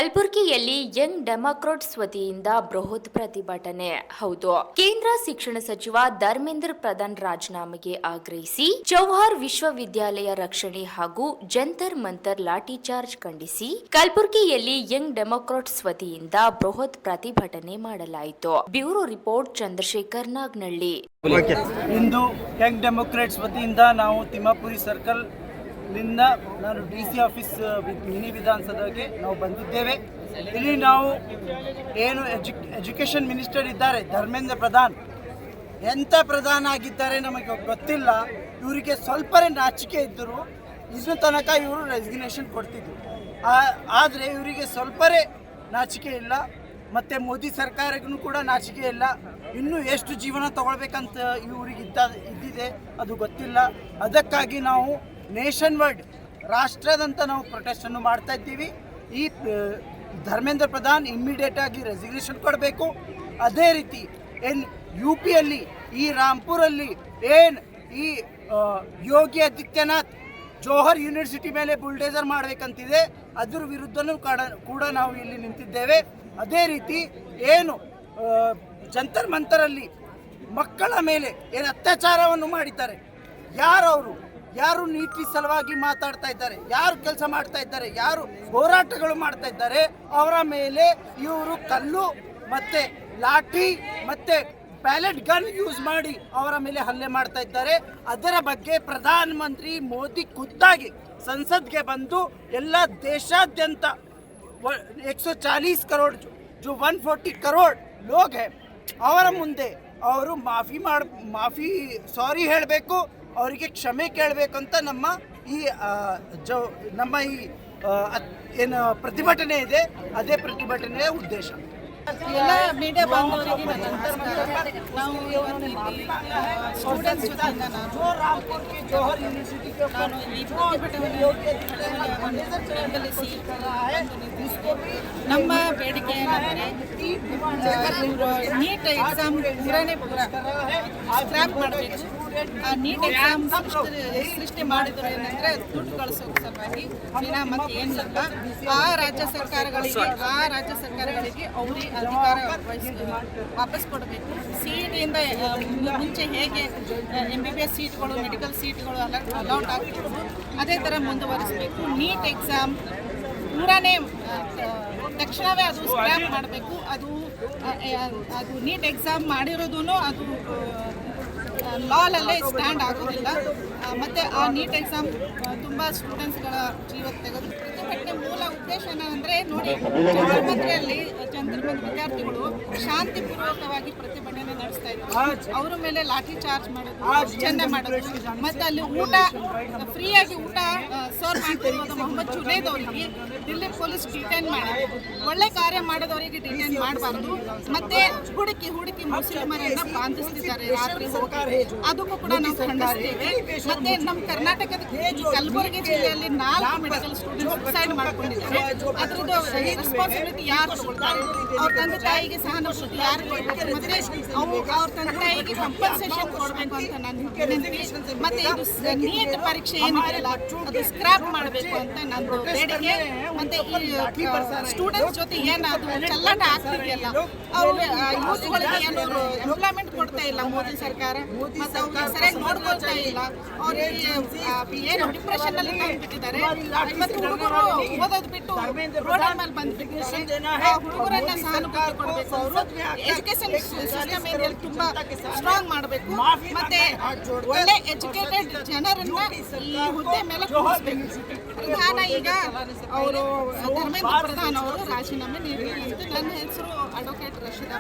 ಕಲಬುರಗಿಯಲ್ಲಿ Young democrats ವತಿಯಿಂದ ಬೃಹತ್ ಪ್ರತಿಭಟನೆ. ಹೌದು, ಕೇಂದ್ರ ಶಿಕ್ಷಣ ಸಚಿವ ಧರ್ಮೇಂದ್ರ ಪ್ರಧಾನ್ ರಾಜೀನಾಮೆಗೆ ಆಗ್ರಹಿಸಿ ಜವಾಹರ್ ವಿಶ್ವವಿದ್ಯಾಲಯ ರಕ್ಷಣೆ ಹಾಗೂ ಜಂತರ್ ಮಂತರ್ ಲಾಠಿ ಚಾರ್ಜ್ ಖಂಡಿಸಿ ಕಲಬುರಗಿಯಲ್ಲಿ ಯಂಗ್ ಡೆಮಾಕ್ರಾಟ್ಸ್ ವತಿಯಿಂದ ಬೃಹತ್ ಪ್ರತಿಭಟನೆ ಮಾಡಲಾಯಿತು. Bureau report Chandrashekhar Nagnalli. ಇಂದು ಯಂಗ್ ಡೆಮಾಕ್ರಾಟ್ಸ್ ವತಿಯಿಂದ ನಾವು ತಿಮ್ಮಾಪುರಿ ಸರ್ಕಲ್ ನಿಂದ ನಾನು DC ಆಫೀಸ್ ಮಿನಿ ವಿಧಾನಸಭೆಗೆ ನಾವು ಬಂದಿದ್ದೇವೆ. ಇಲ್ಲಿ ನಾವು ಏನು ಎಜುಕೇಷನ್ ಮಿನಿಸ್ಟರ್ ಇದ್ದಾರೆ ಧರ್ಮೇಂದ್ರ ಪ್ರಧಾನ್, ಎಂಥ ಪ್ರಧಾನ ಆಗಿದ್ದಾರೆ ನಮಗೆ ಗೊತ್ತಿಲ್ಲ. ಇವರಿಗೆ ಸ್ವಲ್ಪನೇ ನಾಚಿಕೆ ಇದ್ದರು, ಇನ್ನು ತನಕ ಇವರು ರೆಸಿಗ್ನೇಷನ್ ಕೊಡ್ತಿದ್ರು. ಆದರೆ ಇವರಿಗೆ ಸ್ವಲ್ಪನೇ ನಾಚಿಕೆ ಇಲ್ಲ, ಮತ್ತು ಮೋದಿ ಸರ್ಕಾರಕ್ಕೂ ಕೂಡ ನಾಚಿಕೆ ಇಲ್ಲ. ಇನ್ನೂ ಎಷ್ಟು ಜೀವನ ತಗೊಳ್ಬೇಕಂತ ಇವರಿಗೆ ಇದ್ದಿದೆ ಅದು ಗೊತ್ತಿಲ್ಲ. ಅದಕ್ಕಾಗಿ ನಾವು ನೇಷನ್ ವರ್ಡ್ ರಾಷ್ಟ್ರದಂತ ನಾವು ಪ್ರೊಟೆಸ್ಟನ್ನು ಮಾಡ್ತಾ ಇದ್ದೀವಿ. ಈ ಧರ್ಮೇಂದ್ರ ಪ್ರಧಾನ್ ಇಮ್ಮಿಡಿಯೇಟಾಗಿ ರೆಸಿಗ್ನೇಷನ್ ಕೊಡಬೇಕು. ಅದೇ ರೀತಿ ಏನು UPಯಲ್ಲಿ ಈ ರಾಂಪುರಲ್ಲಿ ಏನು ಈ ಯೋಗಿ ಆದಿತ್ಯನಾಥ್ ಜೋಹರ್ ಯೂನಿವರ್ಸಿಟಿ ಮೇಲೆ ಬುಲ್ಡೇಸರ್ ಮಾಡಬೇಕಂತಿದೆ, ಅದರ ವಿರುದ್ಧನೂ ಕೂಡ ನಾವು ಇಲ್ಲಿ ನಿಂತಿದ್ದೇವೆ. ಅದೇ ರೀತಿ ಏನು ಜಂತರ್ ಮಂತರಲ್ಲಿ ಮಕ್ಕಳ ಮೇಲೆ ಏನು ಅತ್ಯಾಚಾರವನ್ನು ಮಾಡಿದ್ದಾರೆ, ಯಾರು ನೀತಿ ಸಲುವಾಗಿ ಮಾತಾಡ್ತಾ ಇದ್ದಾರೆ, ಯಾರು ಕೆಲಸ ಮಾಡ್ತಾ ಇದ್ದಾರೆ, ಯಾರು ಹೋರಾಟಗಳು ಮಾಡ್ತಾ ಇದ್ದಾರೆ, ಅವರ ಮೇಲೆ ಇವರು ಕಲ್ಲು ಮತ್ತು ಲಾಠಿ ಮತ್ತು ಪ್ಯಾಲೆಟ್ ಗನ್ ಯೂಸ್ ಮಾಡಿ ಅವರ ಮೇಲೆ ಹಲ್ಲೆ ಮಾಡ್ತಾ ಇದ್ದಾರೆ. ಅದರ ಬಗ್ಗೆ ಪ್ರಧಾನಮಂತ್ರಿ ಮೋದಿ ಖುದ್ದಾಗಿ ಸಂಸತ್ಗೆ ಬಂದು ಎಲ್ಲ ದೇಶಾದ್ಯಂತ 140 ಕರೋಡ್ जो 140 ಕರೋಡ್ ಲೋಗ್ ಹೈ ಅವರ ಮುಂದೆ ಅವರು ಮಾಫಿ ಸಾರಿ ಹೇಳಬೇಕು, ಅವರಿಗೆ ಕ್ಷಮೆ ಕೇಳಬೇಕು ಅಂತ ನಮ್ಮ ಈ ಏನು ಪ್ರತಿಭಟನೆ ಇದೆ, ಅದೇ ಪ್ರತಿಭಟನೆಯ ಉದ್ದೇಶ. ಎಲ್ಲ ಮೀಡಿಯಾ ಬಾಂಧವರಿಗೆ ನಾವು ಸ್ಟೂಡೆಂಟ್ಸ್ ಜೊತೆಯಿಂದ ನಾನು ಈ ಪ್ರತಿಭಟನೆಯನ್ನು ಬೆಂಬಲಿಸಿ ನಮ್ಮ ಬೇಡಿಕೆ ಏನಂದರೆ ನೀಟ್ ಎಕ್ಸಾಮ್ ಪೂರ ಸ್ಕ್ರ್ಯಾಪ್ ಮಾಡಬೇಕು. ಆ ನೀಟ್ ಎಕ್ಸಾಮ್ ಸೃಷ್ಟಿ ಮಾಡಿದ್ರು ಏನಂದರೆ ದುಡ್ಡು ಕಳಿಸೋಕೆ ಸಲುವಾಗಿ ಮತ್ತು ಏನಿಲ್ಲ. ಆ ರಾಜ್ಯ ಸರ್ಕಾರಗಳಿಗೆ ಅವ್ರಿಗೆ ಅಧಿಕಾರ ವಾಪಸ್ ಕೊಡಬೇಕು. CET-ಯಿಂದ ಮುಂಚೆ ಹೇಗೆ MBBS ಸೀಟ್ಗಳು, ಮೆಡಿಕಲ್ ಸೀಟ್ಗಳು ಅಲೌಟ್ ಆಗ್ತಿದ್ರು ಅದೇ ಥರ ಮುಂದುವರಿಸಬೇಕು. ನೀಟ್ ಎಕ್ಸಾಮ್ ಪೂರಾನೇ ತಕ್ಷಣವೇ ಅದು ಸ್ಕ್ರ್ಯಾಪ್ ಮಾಡಬೇಕು. ಅದು ನೀಟ್ ಎಕ್ಸಾಮ್ ಮಾಡಿರೋದು ಅದು ಲಾಲಲ್ಲೇ ಸ್ಟ್ಯಾಂಡ್ ಆಗೋದಿಲ್ಲ. ಮತ್ತು ಆ ನೀಟ್ ಎಕ್ಸಾಮ್ ತುಂಬ ಸ್ಟೂಡೆಂಟ್ಸ್ಗಳ ಜೀವ ತೆಗೆದು ಪ್ರತಿಭಟನೆ ಮೂಲ ಉದ್ದೇಶ ಏನಂದರೆ ನೋಡಿ, ಚಂದ್ರಮಂತ್ ವಿದ್ಯಾರ್ಥಿಗಳು ಶಾಂತಿಪೂರ್ವಕವಾಗಿ ಪ್ರತಿಭಟನೆ ನಡೆಸ್ತಾ ಇದ್ರು. ಅವರ ಮೇಲೆ ಲಾಠಿ ಚಾರ್ಜ್ ಮಾಡೋದು, ಚೆಂದ ಮಾಡೋದು, ಮತ್ತು ಅಲ್ಲಿ ಫ್ರೀಯಾಗಿ ಊಟ ಸರ್ವ್ ಮಾಡ್ತಿರೋದು ಮೊಹಮ್ಮದ್ ಜುನೇದ್ ಅವರಿಗೆ ದಿಲ್ಲಿ ಪೊಲೀಸ್ ಡಿಟೈನ್ ಮಾಡಿದ್ರು. ಒಳ್ಳೆ ಕಾರ್ಯ ಮಾಡೋದವರಿಗೆ ಡಿಟೈನ್ ಮಾಡಬಾರ್ದು. ಮತ್ತು ಹುಡುಕಿ ಮುಸ್ಲಿಮರನ್ನ ಬಾಂಧಿಸ್ತಿದ್ದಾರೆ ರಾತ್ರಿ ಹೋಗಿ, ಅದಕ್ಕೂ ಕೂಡ ನಾವು ಖಂಡಿಸ್ತೇವೆ. ಮತ್ತು ನಮ್ಮ ಕರ್ನಾಟಕದ ಕಲಬುರಗಿ ಜಿಲ್ಲೆಯಲ್ಲಿ 4 ಮೆಡಿಕಲ್ ಸ್ಟೂಡೆಂಟ್ಸ್ ಸುಸೈಡ್ ಮಾಡ್ಕೊಂಡಿದ್ದಾರೆ. ಅದ್ರದ್ದು ರೆಸ್ಪಾನ್ಸಿಬಿಲಿಟಿ ಯಾರು ತಗೊಳ್ತಾರೆ? ಅವ್ರ ತಂದೆ ತಾಯಿಗೆ ಸಹಾನುಭೂತಿ ಯಾರು ಕೊಡಬೇಕು? ಮತ್ತು ಅವ್ರ ತಂದೆ ತಾಯಿಗೆ ಕಂಪನ್ಸೇಷನ್ ಕೊಡಬೇಕು ಅಂತ ನಾನು ವಿನಂತಿ. ಮತ್ತು ಇದು ನೀಟ್ ಪರೀಕ್ಷೆ ಏನಿದೆಯಲ್ಲ ಅದು ಸ್ಕ್ರ್ಯಾಪ್ ಮಾಡಬೇಕು ಅಂತ ನಂದು ಬೇಡಿಕೆ. ಮತ್ತು ಈ ಸ್ಟೂಡೆಂಟ್ಸ್ ಜೊತೆ ಏನಾದ್ರು ಚಲ್ಲಾಟ ಆಗ್ತಿದೆಯಲ್ಲ, ಅವರು ಯೂತ್ಗಳಿಗೆ ಏನು ಎಂಪ್ಲಾಯ್ಮೆಂಟ್ ಕೊಡ್ತಾ ಇಲ್ಲ ಮೋದಿ ಸರ್ಕಾರ, ಮತ್ತು ಅವ್ರಿಗೆ ಸರಿಯಾಗಿ ನೋಡ್ಕೊಳ್ತಾ ಇಲ್ಲ. ಅವ್ರಿಗೆ ಏನು ಡಿಪ್ರೆಷನ್ನಲ್ಲಿ ಬಿಟ್ಟಿದ್ದಾರೆ. ಮತ್ತು ಹುಡುಗರು ಓದೋದು ಬಿಟ್ಟು ರೋಡ್ ಮೇಲೆ ಬಂದ್ಬಿಟ್ಟಿದ್ದಾರೆ. ಆ ಹುಡುಗರನ್ನ ಸಹಾನುಭೂತಿ ಕೊಡಬೇಕು. ಅವರು ಎಜುಕೇಶನ್ ಸಿಸ್ಟಮ್ ಏನಿದೆ ತುಂಬ ಸ್ಟ್ರಾಂಗ್ ಮಾಡಬೇಕು. ಮತ್ತೆ ಒಳ್ಳೆ ಎಜುಕೇಟೆಡ್ ಜನರನ್ನ ಈ ಹುದ್ದೆ ಮೇಲೆ ಕೂರಿಸಬೇಕು. ಪ್ರಧಾನ ಈಗ ಅವರು ಧರ್ಮೇಂದ್ರ ಪ್ರಧಾನ್ ಅವರು ರಾಜೀನಾಮೆ ನೀಡಿದ್ದಾರೆ. ನನ್ನ ಹೆಸರು ಅಡ್ವೊಕೇಟ್ ರಶೀದಾ.